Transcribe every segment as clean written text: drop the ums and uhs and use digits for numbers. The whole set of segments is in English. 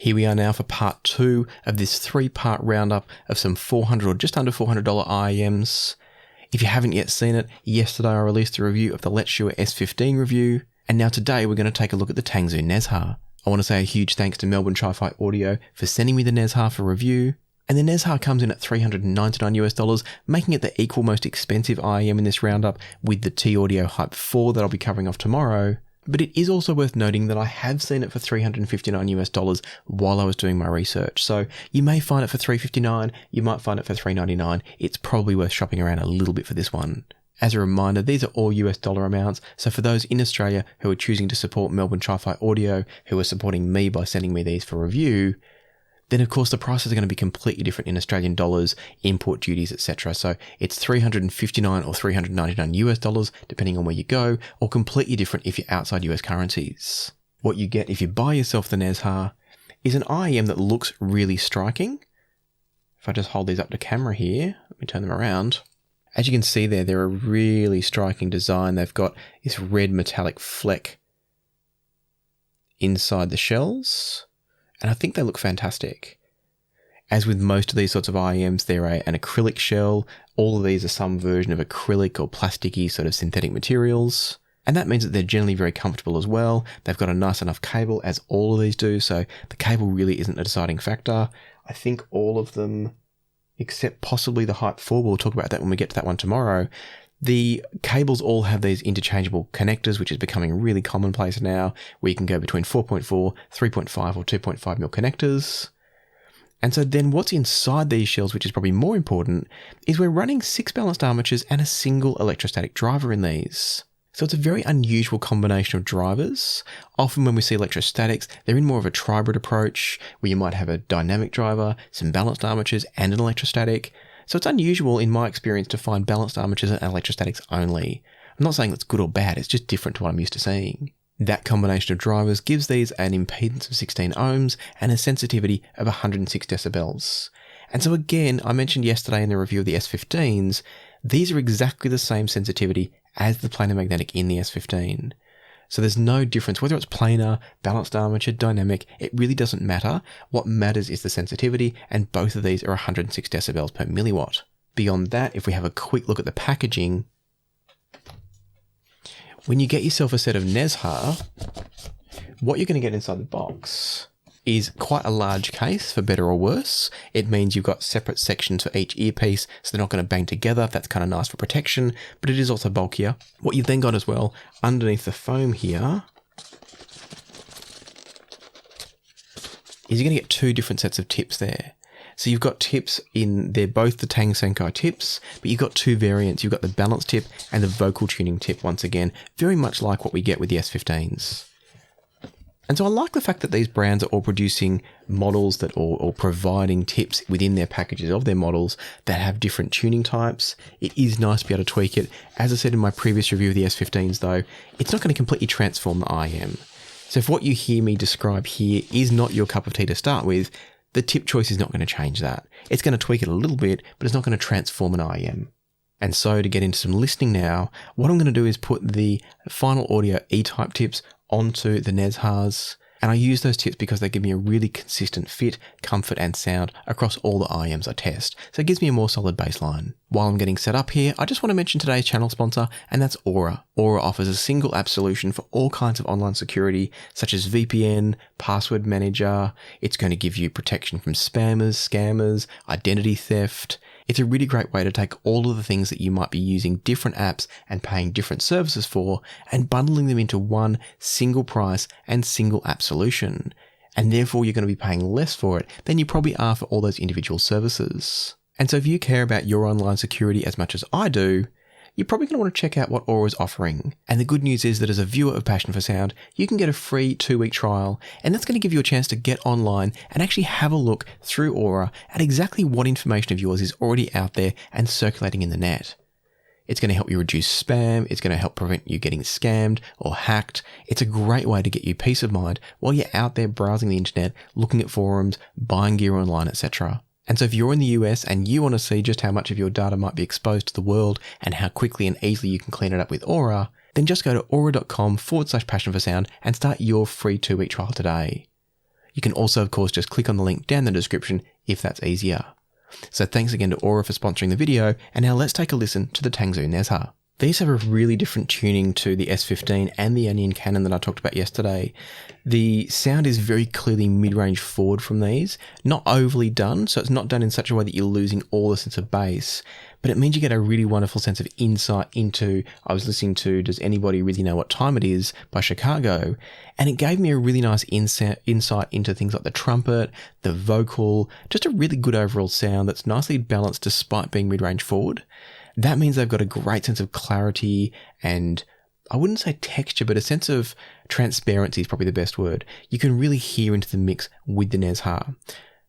Here we are now for part 2 of this 3-part roundup of some $400 or just under $400 IEMs. If you haven't yet seen it, yesterday I released a review of the Letshuoer S15 review, and now today we're going to take a look at the Tangzu Nezha. I want to say a huge thanks to Melbourne Tri-Fi Audio for sending me the Nezha for review. And the Nezha comes in at $399, making it the equal most expensive IEM in this roundup with the T-Audio Hype 4 that I'll be covering off tomorrow. But it is also worth noting that I have seen it for $359 while I was doing my research. So you may find it for $359, you might find it for $399. It's probably worth shopping around a little bit for this one. As a reminder, these are all US dollar amounts. So for those in Australia who are choosing to support Melbourne Tri-Fi Audio, who are supporting me by sending me these for review, then of course the prices are going to be completely different in Australian dollars, import duties, etc. So it's $359 or $399 US dollars, depending on where you go, or completely different if you're outside US currencies. What you get if you buy yourself the Nezha is an IEM that looks really striking. If I just hold these up to camera here, let me turn them around. As you can see there, they're a really striking design. They've got this red metallic fleck inside the shells. And I think they look fantastic. As with most of these sorts of IEMs, they're an acrylic shell. All of these are some version of acrylic or plasticky sort of synthetic materials. And that means that they're generally very comfortable as well. They've got a nice enough cable, as all of these do, so the cable really isn't a deciding factor. I think all of them, except possibly the Hype 4, we'll talk about that when we get to that one tomorrow. The cables all have these interchangeable connectors, which is becoming really commonplace now, where you can go between 4.4, 3.5 or 2.5mm connectors. And so then what's inside these shells, which is probably more important, is we're running 6 balanced armatures and a single electrostatic driver in these. So it's a very unusual combination of drivers. Often when we see electrostatics, they're in more of a tribrid approach, where you might have a dynamic driver, some balanced armatures and an electrostatic. So it's unusual in my experience to find balanced armatures and electrostatics only. I'm not saying that's good or bad, it's just different to what I'm used to seeing. That combination of drivers gives these an impedance of 16 ohms and a sensitivity of 106 decibels. And so again, I mentioned yesterday in the review of the S15s, these are exactly the same sensitivity as the planar magnetic in the S15. So there's no difference, whether it's planar, balanced armature, dynamic, it really doesn't matter. What matters is the sensitivity, and both of these are 106 decibels per milliwatt. Beyond that, if we have a quick look at the packaging, when you get yourself a set of Nezha, what you're going to get inside the box is quite a large case, for better or worse. It means you've got separate sections for each earpiece, so they're not going to bang together. That's kind of nice for protection, but it is also bulkier. What you've then got as well, underneath the foam here, is you're going to get 2 different sets of tips there. So you've got tips they're both the Tang Senkai tips, but you've got 2 variants. You've got the balance tip and the vocal tuning tip once again, very much like what we get with the S15s. And so I like the fact that these brands are all producing models that or providing tips within their packages of their models that have different tuning types. It is nice to be able to tweak it. As I said in my previous review of the S15s though, it's not going to completely transform the IEM. So if what you hear me describe here is not your cup of tea to start with, the tip choice is not going to change that. It's going to tweak it a little bit, but it's not going to transform an IEM. And so to get into some listening now, what I'm going to do is put the final audio E-type tips onto the Nezhas, and I use those tips because they give me a really consistent fit, comfort and sound across all the IEMs I test, so it gives me a more solid baseline. While I'm getting set up here, I just want to mention today's channel sponsor, and that's Aura. Aura offers a single app solution for all kinds of online security, such as VPN, password manager. It's going to give you protection from spammers, scammers, identity theft. It's a really great way to take all of the things that you might be using different apps and paying different services for and bundling them into one single price and single app solution. And therefore you're going to be paying less for it than you probably are for all those individual services. And so if you care about your online security as much as I do, you're probably going to want to check out what Aura is offering. And the good news is that as a viewer of Passion for Sound, you can get a free 2-week trial, and that's going to give you a chance to get online and actually have a look through Aura at exactly what information of yours is already out there and circulating in the net. It's going to help you reduce spam, it's going to help prevent you getting scammed or hacked. It's a great way to get you peace of mind while you're out there browsing the internet, looking at forums, buying gear online, etc. And so if you're in the US and you want to see just how much of your data might be exposed to the world and how quickly and easily you can clean it up with Aura, then just go to aura.com/passion for sound and start your free 2-week trial today. You can also, of course, just click on the link down in the description if that's easier. So thanks again to Aura for sponsoring the video, and now let's take a listen to the Tangzu Nezha. These have a really different tuning to the S15 and the Yanyin Canon that I talked about yesterday. The sound is very clearly mid-range forward from these, not overly done, so it's not done in such a way that you're losing all the sense of bass, but it means you get a really wonderful sense of insight into, I was listening to Does Anybody Really Know What Time It Is by Chicago, and it gave me a really nice insight into things like the trumpet, the vocal, just a really good overall sound that's nicely balanced despite being mid-range forward. That means they've got a great sense of clarity and, I wouldn't say texture, but a sense of transparency is probably the best word. You can really hear into the mix with the Nezha.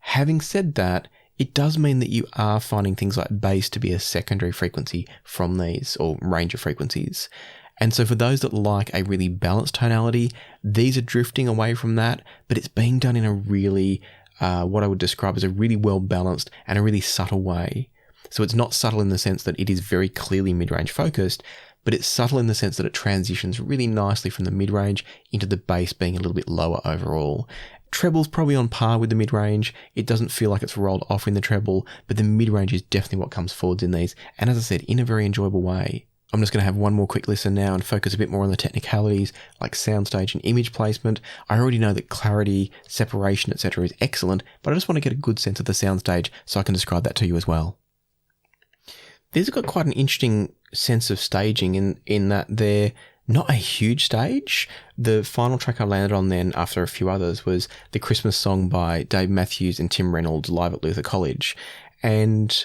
Having said that, it does mean that you are finding things like bass to be a secondary frequency from these, or range of frequencies. And so for those that like a really balanced tonality, these are drifting away from that, but it's being done in a really, what I would describe as a really well balanced and a really subtle way. So it's not subtle in the sense that it is very clearly mid-range focused, but it's subtle in the sense that it transitions really nicely from the mid-range into the bass being a little bit lower overall. Treble's probably on par with the mid-range. It doesn't feel like it's rolled off in the treble, but the mid-range is definitely what comes forwards in these, and as I said, in a very enjoyable way. I'm just going to have one more quick listen now and focus a bit more on the technicalities like soundstage and image placement. I already know that clarity, separation, etc. is excellent, but I just want to get a good sense of the soundstage so I can describe that to you as well. These have got quite an interesting sense of staging in that they're not a huge stage. The final track I landed on then after a few others was the Christmas song by Dave Matthews and Tim Reynolds live at Luther College. And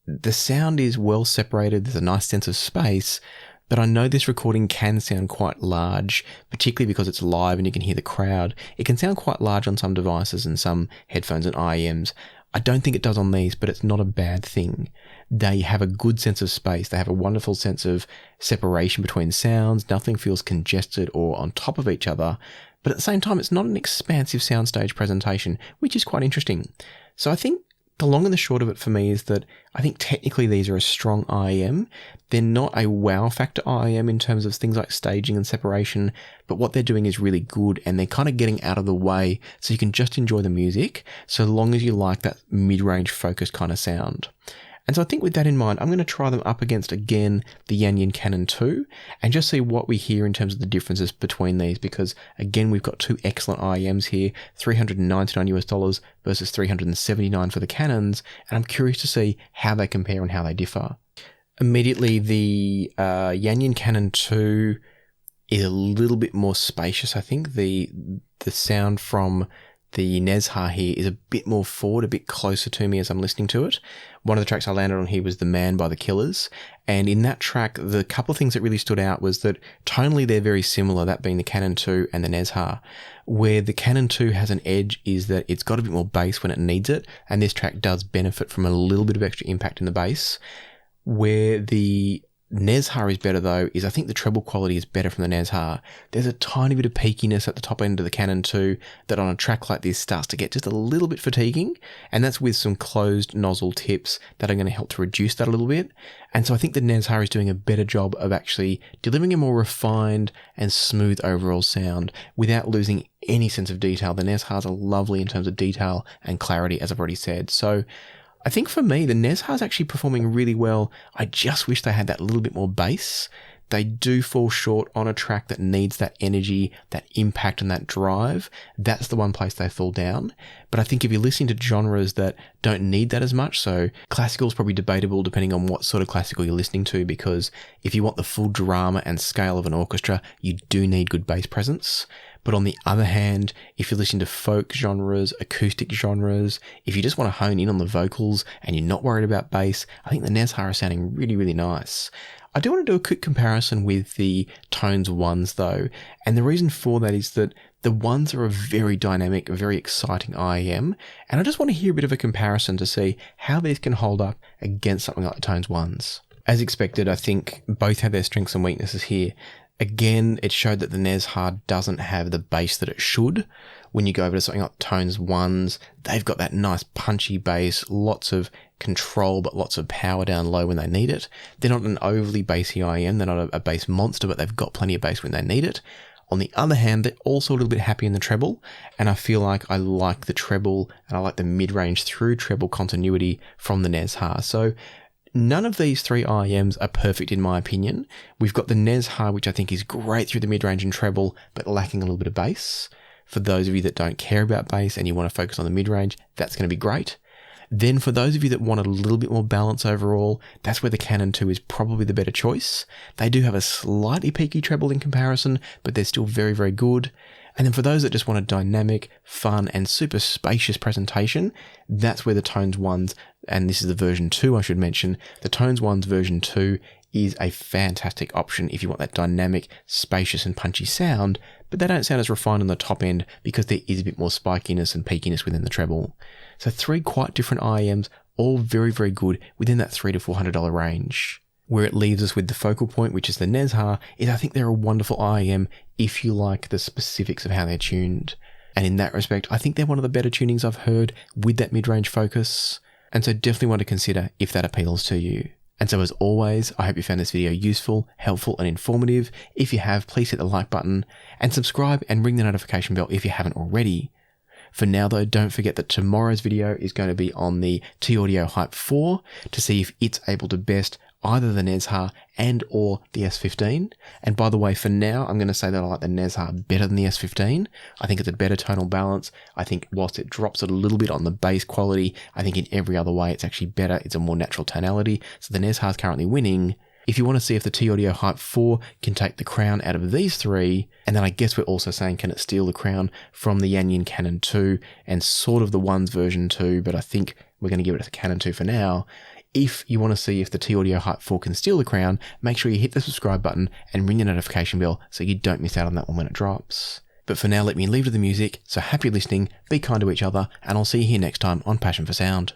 the sound is well separated. There's a nice sense of space, but I know this recording can sound quite large, particularly because it's live and you can hear the crowd. It can sound quite large on some devices and some headphones and IEMs. I don't think it does on these, but it's not a bad thing. They have a good sense of space. They have a wonderful sense of separation between sounds. Nothing feels congested or on top of each other. But at the same time, it's not an expansive soundstage presentation, which is quite interesting. So I think the long and the short of it for me is that I think technically these are a strong IEM. They're not a wow factor IEM in terms of things like staging and separation, but what they're doing is really good and they're kind of getting out of the way so you can just enjoy the music so long as you like that mid-range focused kind of sound. And so I think with that in mind, I'm going to try them up against, again, the Yanyin Canon II and just see what we hear in terms of the differences between these because, again, we've got two excellent IEMs here, $399 versus $379 for the Canons, and I'm curious to see how they compare and how they differ. Immediately, the Yanyin Canon II is a little bit more spacious, I think. The sound from the Nezha here is a bit more forward, a bit closer to me as I'm listening to it. One of the tracks I landed on here was The Man by the Killers. And in that track, the couple of things that really stood out was that tonally they're very similar, that being the Canon II and the Nezha. Where the Canon II has an edge is that it's got a bit more bass when it needs it. And this track does benefit from a little bit of extra impact in the bass. Where the Nezha is better though is I think the treble quality is better from the Nezha. There's a tiny bit of peakiness at the top end of the Canon II that on a track like this starts to get just a little bit fatiguing, and that's with some closed nozzle tips that are going to help to reduce that a little bit. And so I think the Nezha is doing a better job of actually delivering a more refined and smooth overall sound without losing any sense of detail. The Nezhas are lovely in terms of detail and clarity, as I've already said. So I think for me, the Nezha is actually performing really well. I just wish they had that little bit more bass. They do fall short on a track that needs that energy, that impact and that drive. That's the one place they fall down. But I think if you're listening to genres that don't need that as much, so classical is probably debatable depending on what sort of classical you're listening to, because if you want the full drama and scale of an orchestra, you do need good bass presence. But on the other hand, if you're listening to folk genres, acoustic genres, if you just want to hone in on the vocals and you're not worried about bass, I think the Nezha are sounding really, really nice. I do want to do a quick comparison with the TONEz ONEz though, and the reason for that is that the ones are a very dynamic, very exciting IEM, and I just want to hear a bit of a comparison to see how these can hold up against something like the TONEz ONEz. As expected, I think both have their strengths and weaknesses here. Again, it showed that the Nezha doesn't have the bass that it should. When you go over to something like TONEz ONEz, they've got that nice punchy bass, lots of control, but lots of power down low when they need it. They're not an overly bassy IEM. They're not a bass monster, but they've got plenty of bass when they need it. On the other hand, they're also a little bit happy in the treble, and I feel like I like the treble and I like the mid-range through treble continuity from the Nezha. So none of these three IEMs are perfect in my opinion. We've got the Nezha, which I think is great through the mid-range and treble, but lacking a little bit of bass. For those of you that don't care about bass and you want to focus on the mid-range, that's going to be great. Then for those of you that want a little bit more balance overall, that's where the Canon II is probably the better choice. They do have a slightly peaky treble in comparison, but they're still very, very good. And then for those that just want a dynamic, fun, and super spacious presentation, that's where the TONEz ONEz, and this is the version 2 I should mention, the TONEz ONEz version 2 is a fantastic option if you want that dynamic, spacious, and punchy sound, but they don't sound as refined on the top end because there is a bit more spikiness and peakiness within the treble. So 3 quite different IEMs, all very, very good within that $300 to $400 range. Where it leaves us with the focal point, which is the Nezha, is I think they're a wonderful IEM if you like the specifics of how they're tuned. And in that respect, I think they're one of the better tunings I've heard with that mid-range focus. And so definitely want to consider if that appeals to you. And so as always, I hope you found this video useful, helpful, and informative. If you have, please hit the like button and subscribe and ring the notification bell if you haven't already. For now though, don't forget that tomorrow's video is going to be on the T-Audio Hype 4 to see if it's able to best either the Nezha and or the S15. And by the way, for now, I'm going to say that I like the Nezha better than the S15. I think it's a better tonal balance. I think whilst it drops it a little bit on the bass quality, I think in every other way it's actually better. It's a more natural tonality. So the Nezha is currently winning. If you want to see if the T-Audio Hype 4 can take the crown out of these 3, and then I guess we're also saying can it steal the crown from the Yanyin Canon II and sort of the ONEz version 2, but I think we're going to give it to the Canon II for now. If you want to see if the T-Audio Hype 4 can steal the crown, make sure you hit the subscribe button and ring the notification bell so you don't miss out on that one when it drops. But for now, let me leave to the music, so happy listening, be kind to each other, and I'll see you here next time on Passion for Sound.